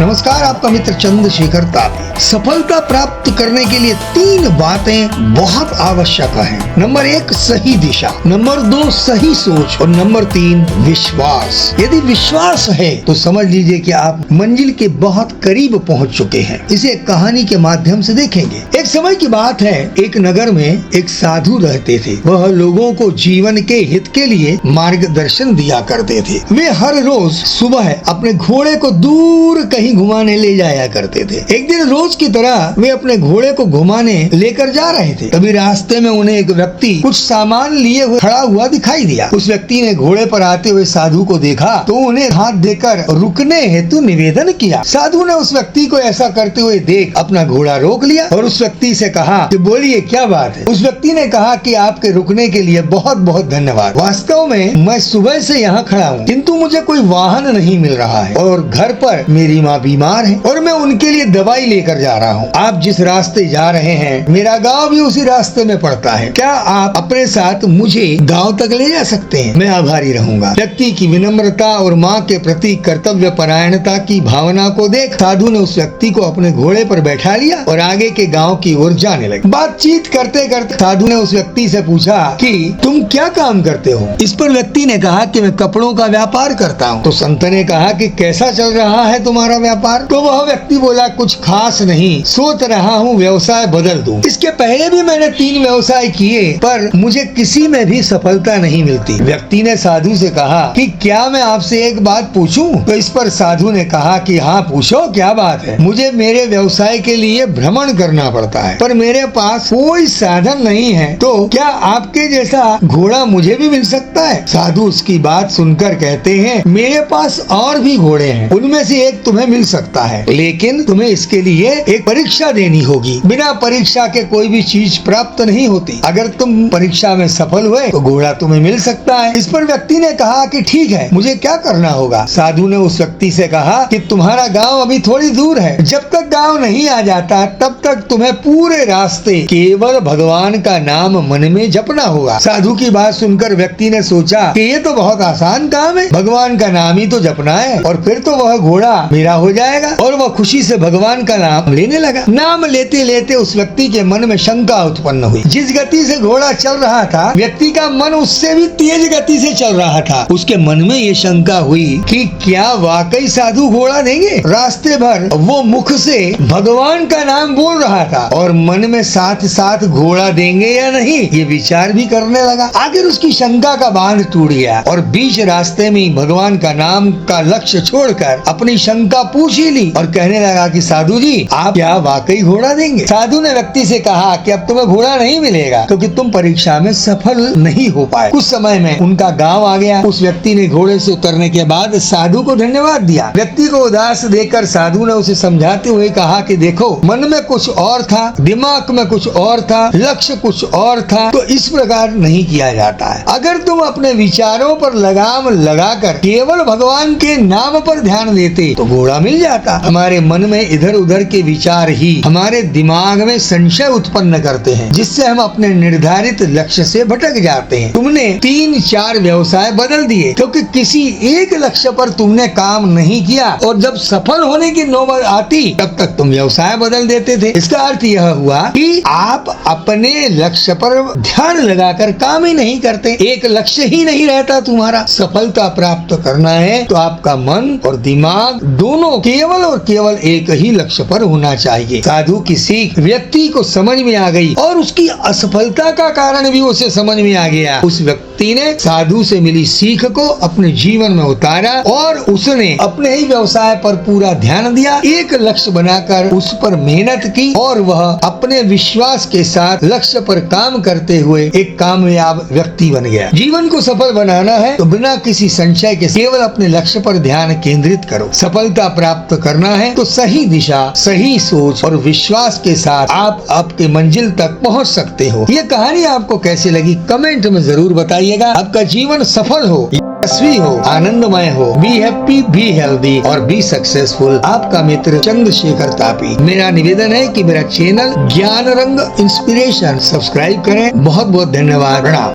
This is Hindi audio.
नमस्कार, आपका मित्र चंद्रशेखर तापी। सफलता प्राप्त करने के लिए 3 बातें बहुत आवश्यक हैं। नंबर 1 सही दिशा, नंबर 2 सही सोच और नंबर 3 विश्वास। यदि विश्वास है तो समझ लीजिए कि आप मंजिल के बहुत करीब पहुंच चुके हैं। इसे एक कहानी के माध्यम से देखेंगे। एक समय की बात है, एक नगर में एक साधु रहते थे। वह लोगों को जीवन के हित के लिए मार्गदर्शन दिया करते थे। वे हर रोज सुबह अपने घोड़े को दूर कहीं घुमाने ले जाया करते थे। एक दिन रोज की तरह वे अपने घोड़े को घुमाने लेकर जा रहे थे। तभी रास्ते में उन्हें एक व्यक्ति कुछ सामान लिए हुए खड़ा हुआ दिखाई दिया। उस व्यक्ति ने घोड़े पर आते हुए साधु को देखा तो उन्हें हाथ देकर रुकने हेतु निवेदन किया। साधु ने उस व्यक्ति को ऐसा करते हुए देख अपना घोड़ा रोक लिया और उस व्यक्ति से कहा कि बोलिए क्या बात है। उस व्यक्ति ने कहा कि आपके रुकने के लिए बहुत बहुत धन्यवाद। वास्तव में मैं सुबह से यहाँ खड़ा हूँ, किंतु मुझे कोई वाहन नहीं मिल रहा है और घर पर मेरी माँ बीमार है और मैं उनके लिए दवाई लेकर जा रहा हूँ। आप जिस रास्ते जा रहे हैं मेरा गांव भी उसी रास्ते में पड़ता है। क्या आप अपने साथ मुझे गांव तक ले जा सकते हैं? मैं आभारी रहूंगा। व्यक्ति की विनम्रता और माँ के प्रति कर्तव्य परायणता की भावना को देख साधु ने उस व्यक्ति को अपने घोड़े पर बैठा लिया और आगे के गाँव की ओर जाने लगे। बातचीत करते करते साधु ने उस व्यक्ति से पूछा कि तुम क्या काम करते हो? इस पर व्यक्ति ने कहा कि मैं कपड़ों का व्यापार करता हूँ। तो संत ने कहा कि कैसा चल रहा है तुम्हारा व्यापार? तो वह व्यक्ति बोला कुछ खास नहीं, सोच रहा हूँ व्यवसाय बदल दूं। इसके पहले भी मैंने 3 व्यवसाय किए पर मुझे किसी में भी सफलता नहीं मिलती। व्यक्ति ने साधु से कहा कि क्या मैं आपसे एक बात पूछूं? तो इस पर साधु ने कहा कि हाँ पूछो, क्या बात है? मुझे मेरे व्यवसाय के लिए भ्रमण करना पड़ता है पर मेरे पास कोई साधन नहीं है, तो क्या आपके जैसा घोड़ा मुझे भी मिल सकता है? साधु उसकी बात सुनकर कहते हैं मेरे पास और भी घोड़े हैं, उनमें से एक तुम्हें मिल सकता है, लेकिन तुम्हें इसके लिए एक परीक्षा देनी होगी। बिना परीक्षा के कोई भी चीज प्राप्त नहीं होती। अगर तुम परीक्षा में सफल हुए तो घोड़ा तुम्हें मिल सकता है। इस पर व्यक्ति ने कहा कि ठीक है, मुझे क्या करना होगा? साधु ने उस व्यक्ति से कहा कि तुम्हारा गांव अभी थोड़ी दूर है, जब तक गांव नहीं आ जाता तब तक तुम्हें पूरे रास्ते केवल भगवान का नाम मन में जपना होगा। साधु की बात सुनकर व्यक्ति ने सोचा कि ये तो बहुत आसान काम है, भगवान का नाम ही तो जपना है और फिर तो वह घोड़ा मेरा हो जाएगा। और वह खुशी से भगवान का नाम लेने लगा। नाम लेते लेते उस व्यक्ति के मन में शंका उत्पन्न हुई। जिस गति से घोड़ा चल रहा था व्यक्ति का मन उससे भी तेज गति से चल रहा था। उसके मन में ये शंका हुई कि क्या वाकई साधु घोड़ा देंगे? रास्ते भर वो मुख से भगवान का नाम बोल रहा था और मन में साथ साथ घोड़ा देंगे या नहीं ये विचार भी करने लगा। आखिर उसकी शंका का बांध टूट गया और बीच रास्ते में भगवान का नाम का लक्ष्य छोड़कर अपनी शंका पूछ ही ली और कहने लगा कि साधु जी आप क्या वाकई घोड़ा देंगे? साधु ने व्यक्ति से कहा कि अब तुम्हें घोड़ा नहीं मिलेगा क्योंकि तुम परीक्षा में सफल नहीं हो पाए। कुछ समय में उनका गांव आ गया। उस व्यक्ति ने घोड़े से उतरने के बाद साधु को धन्यवाद दिया। व्यक्ति को उदास देखकर साधु ने उसे समझाते हुए कहा कि देखो मन में कुछ और था, दिमाग में कुछ और था, लक्ष्य कुछ और था, तो इस प्रकार नहीं किया जाता है। अगर तुम अपने विचारों पर लगाम लगाकर केवल भगवान के नाम पर ध्यान देते तो घोड़ा मिल जाता। हमारे मन में इधर उधर के विचार ही हमारे दिमाग में संशय उत्पन्न करते हैं जिससे हम अपने निर्धारित लक्ष्य से भटक जाते हैं। तुमने 3-4 व्यवसाय बदल दिए क्योंकि किसी एक लक्ष्य पर तुमने काम नहीं किया और जब सफल होने की नौबत आती तब तक तुम व्यवसाय बदल देते थे। इसका अर्थ यह हुआ कि आप अपने लक्ष्य पर ध्यान लगाकर काम ही नहीं करते। एक लक्ष्य ही नहीं रहता तुम्हारा। सफलता प्राप्त करना है तो आपका मन और दिमाग दोनों केवल और केवल एक ही लक्ष्य पर होना चाहिए। साधु की सीख व्यक्ति को समझ में आ गई और उसकी असफलता का कारण भी उसे समझ में आ गया। उस व्यक्ति ने साधु से मिली सीख को अपने जीवन में उतारा और उसने अपने ही व्यवसाय पर पूरा ध्यान दिया, एक लक्ष्य बनाकर उस पर मेहनत की और वह अपने विश्वास के साथ लक्ष्य पर काम करते हुए एक कामयाब व्यक्ति बन गया। जीवन को सफल बनाना है तो बिना किसी संशय के केवल अपने लक्ष्य पर ध्यान केंद्रित करो। सफलता प्राप्त करना है तो सही दिशा, सही सोच और विश्वास के साथ आप आपके मंजिल तक पहुंच सकते हो। ये कहानी आपको कैसी लगी कमेंट में जरूर बताइएगा। आपका जीवन सफल हो, यशस्वी हो, आनंदमय हो। बी हैप्पी, बी हेल्दी और बी सक्सेसफुल। आपका मित्र चंद्रशेखर तापी। मेरा निवेदन है कि मेरा चैनल ज्ञान रंग इंस्पिरेशन सब्सक्राइब करें। बहुत बहुत धन्यवाद। प्रणाम।